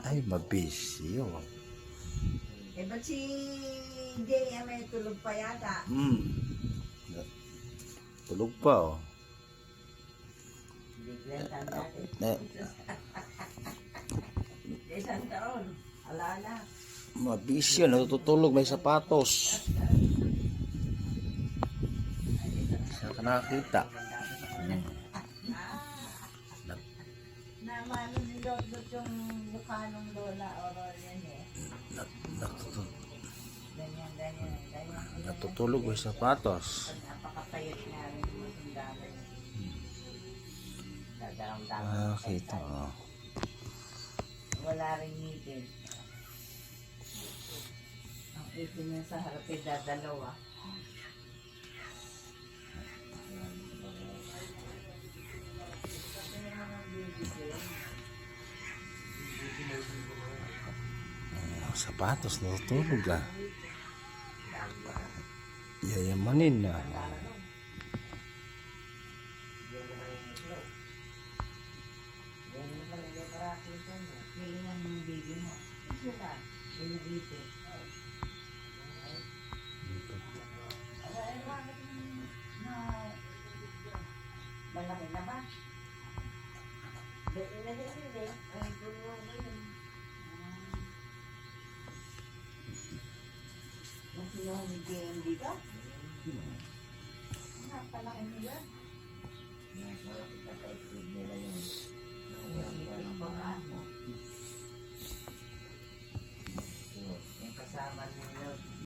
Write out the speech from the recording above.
Ay, mabisyo. Eh, ba't si Jay may tulog pa yata? Tulog pa, oh. Biglang tanda eh. Eh, Isang taon. Alala. mabisyo, natutulog, may sapatos. Saan ka nakakita? Namano ni Lordot yung mukha ng lola o yan eh. Ganyan. Natutulog, may sapatos. Napakapayat nga rin yung masundalo. Dadaramdaman. Nakakita, oh. Wala rin ngipin. Ang ipin niya sa harap ay dadalawa. Sapatos, natutulog, ah. Yayamanin na. Kailangan yung baby mo. Sila, binibito. Malaki na ba? Dito na din eh. Ay, tulungan mo yun. Nasinuhan ni JMD ka? Napalaki nila. Malaki ka sa isip nila yun. Yung kasama niya